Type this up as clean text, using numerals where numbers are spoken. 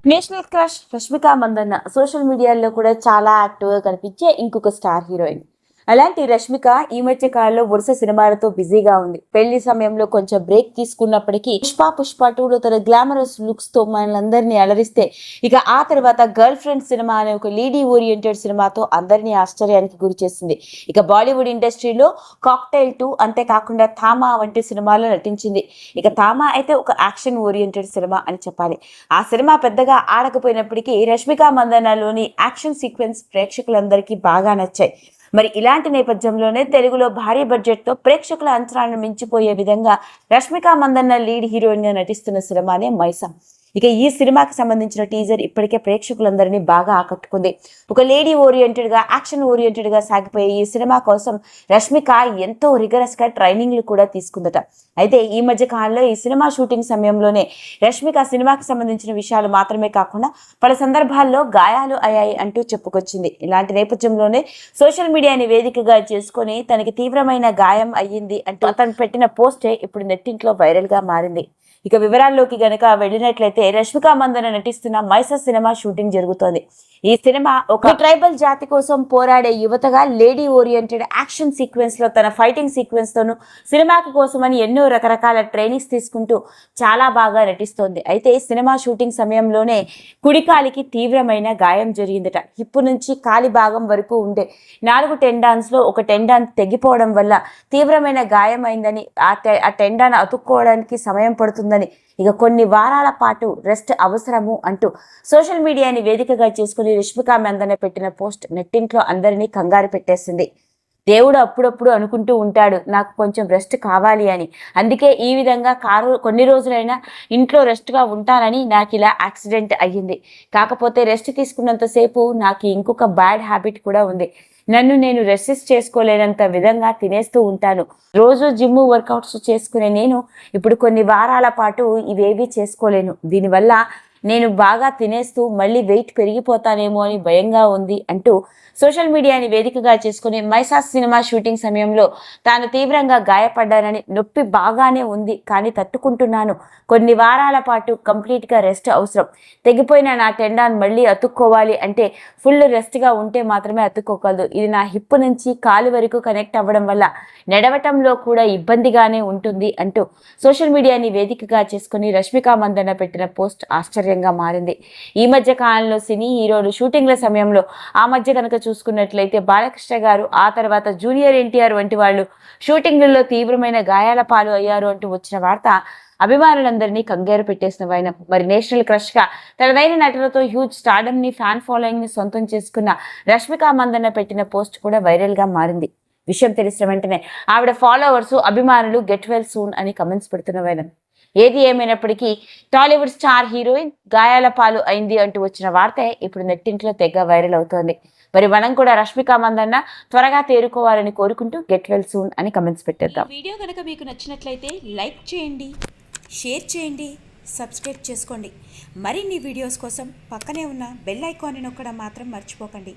National crush Rashmika Mandanna social మీడియాలో కూడా చాలా యాక్టివ్గా కనిపించే ఇంకొక స్టార్ హీరోయిన్. అలాంటి రష్మిక ఈ మధ్య కాలంలో వరుస సినిమాలతో బిజీగా ఉంది. పెళ్లి సమయంలో కొంచెం బ్రేక్ తీసుకున్నప్పటికీ పుష్ప 2లో తన గ్లామరస్ లుక్స్ తో మనందరినీ అలరిస్తే, ఇక ఆ తర్వాత గర్ల్ ఫ్రెండ్ సినిమా అనే ఒక లేడీ ఓరియంటెడ్ సినిమాతో అందరినీ ఆశ్చర్యానికి గురి చేసింది. ఇక బాలీవుడ్ ఇండస్ట్రీలో కాక్టైల్ 2, అంతేకాకుండా థామా వంటి సినిమాలో నటించింది. ఇక థామా అయితే ఒక యాక్షన్ ఓరియంటెడ్ సినిమా అని చెప్పాలి. ఆ సినిమా పెద్దగా ఆడకపోయినప్పటికీ రష్మిక మందన్నలోని యాక్షన్ సీక్వెన్స్ ప్రేక్షకులందరికీ బాగా నచ్చాయి. మరి ఇలాంటి నేపథ్యంలోనే తెలుగులో భారీ బడ్జెట్తో ప్రేక్షకుల అంచనాలను మించిపోయే విధంగా రష్మిక మందన్న లీడ్ హీరోయిన్ గా నటిస్తున్న సినిమానే మైసా. ఇక ఈ సినిమాకి సంబంధించిన టీజర్ ఇప్పటికే ప్రేక్షకులందరినీ బాగా ఆకట్టుకుంది. ఒక లేడీ ఓరియంటెడ్ గా యాక్షన్ ఓరియంటెడ్ గా సాగిపోయే ఈ సినిమా కోసం రష్మిక ఎంతో రిగరస్ గా ట్రైనింగ్లు కూడా తీసుకుందట. అయితే ఈ మధ్య కాలంలో ఈ సినిమా షూటింగ్ సమయంలోనే రష్మిక సినిమాకి సంబంధించిన విషయాలు మాత్రమే కాకుండా పలు సందర్భాల్లో గాయాలు అయ్యాయి అంటూ చెప్పుకొచ్చింది. ఇలాంటి నేపథ్యంలోనే సోషల్ మీడియాని వేదికగా చేసుకుని తనకి తీవ్రమైన గాయం అయ్యింది అంటూ తను పెట్టిన పోస్టే ఇప్పుడు నెట్టింట్లో వైరల్ గా మారింది. ఇక వివరాల్లోకి గనక వెళ్ళినట్లయితే రష్మిక మందన్న నటిస్తున్న మైసా సినిమా షూటింగ్ జరుగుతోంది. ఈ సినిమా ఒక ట్రైబల్ జాతి కోసం పోరాడే యువతగా లేడీ ఓరియంటెడ్ యాక్షన్ సీక్వెన్స్ లో తన ఫైటింగ్ సీక్వెన్స్ తోను సినిమాకి కోసమని ఎన్నో రకరకాల ట్రైనింగ్స్ తీసుకుంటూ చాలా బాగా నటిస్తోంది. అయితే సినిమా షూటింగ్ సమయంలోనే కుడికాలికి తీవ్రమైన గాయం జరిగిందట. హిప్పు నుంచి కాలి భాగం వరకు ఉండే 4 టెండాన్స్ లో ఒక టెండాన్ తెగిపోవడం వల్ల తీవ్రమైన గాయం అయిందని, ఆ టెండాన్ అతుక్కోవడానికి సమయం పడుతుందని, ఇక కొన్ని వారాల పాటు రెస్ట్ అవసరము అంటూ సోషల్ మీడియాని వేదికగా చేసుకుని రష్మిక మందన్న పెట్టిన పోస్ట్ నెట్టింట్లో అందరినీ కంగారు పెట్టేసింది. దేవుడు అప్పుడప్పుడు అనుకుంటూ ఉంటాడు నాకు కొంచెం రెస్ట్ కావాలి అని. అందుకే ఈ విధంగా కొన్ని రోజులైనా ఇంట్లో రెస్ట్గా ఉంటానని నాకు ఇలా యాక్సిడెంట్ అయ్యింది. కాకపోతే రెస్ట్ తీసుకున్నంతసేపు నాకు ఇంకొక బ్యాడ్ హ్యాబిట్ కూడా ఉంది. నన్ను నేను రెసిస్ట్ చేసుకోలేనంత విధంగా తినేస్తూ ఉంటాను. రోజు జిమ్ వర్కౌట్స్ చేసుకునే నేను ఇప్పుడు కొన్ని వారాల పాటు ఇవేవీ చేసుకోలేను. దీనివల్ల నేను బాగా తినేస్తూ మళ్ళీ వెయిట్ పెరిగిపోతానేమో అని భయంగా ఉంది అంటూ సోషల్ మీడియాని వేదికగా చేసుకుని మైసా సినిమా షూటింగ్ సమయంలో తాను తీవ్రంగా గాయపడ్డానని, నొప్పి బాగానే ఉంది కానీ తట్టుకుంటున్నాను, కొన్ని వారాల పాటు కంప్లీట్గా రెస్ట్ అవసరం, తెగిపోయిన నా టెండాన్ మళ్ళీ అతుక్కోవాలి అంటే ఫుల్ రెస్ట్గా ఉంటే మాత్రమే అతుక్కోగలదు, ఇది నా హిప్ నుంచి కాలు వరకు కనెక్ట్ అవ్వడం వల్ల నడవటంలో కూడా ఇబ్బందిగానే ఉంటుంది అంటూ సోషల్ మీడియాని వేదికగా చేసుకుని రష్మిక మందన్న పెట్టిన పోస్ట్ ఆశ్చర్యంగా మారింది. ఈ మధ్య కాలంలో సినీ హీరోలు షూటింగ్ల సమయంలో ఆ మధ్య కనుక చూసుకున్నట్లయితే బాలకృష్ణ గారు, ఆ తర్వాత జూనియర్ ఎన్టీఆర్ వంటి వాళ్ళు షూటింగ్లలో తీవ్రమైన గాయాల పాలు అయ్యారు అంటూ వచ్చిన వార్త అభిమానులందరినీ కంగారు పెట్టేసిన వైనం. మరి నేషనల్ క్రష్ గా తనదైన నటులతో హ్యూజ్ స్టార్డమ్ ని, ఫ్యాన్ ఫాలోయింగ్ ని సొంతం చేసుకున్న రష్మిక మందన్న పెట్టిన పోస్ట్ కూడా వైరల్ గా మారింది. విషయం తెలిసిన వెంటనే ఆవిడ ఫాలోవర్స్, అభిమానులు గెట్ వెల్ సూన్ అని కమెంట్స్ పెడుతున్న వైనం. ఏది ఏమైనప్పటికీ టాలీవుడ్ స్టార్ హీరోయిన్ గాయాల పాలు అయింది అంటూ వచ్చిన వార్త ఇప్పుడు నెట్టింట్లో తెగ వైరల్ అవుతోంది. మరి మనం కూడా రష్మిక మందన్న త్వరగా తేరుకోవాలని కోరుకుంటూ గెట్ వెల్ సూన్ అని కమెంట్స్ పెట్టేద్దాం. వీడియో కనుక మీకు నచ్చినట్లయితే లైక్ చేయండి, షేర్ చేయండి, సబ్స్క్రైబ్ చేసుకోండి. మరిన్ని వీడియోస్ కోసం పక్కనే ఉన్న బెల్ ఐకాన్ని నొక్కడం మాత్రం మర్చిపోకండి.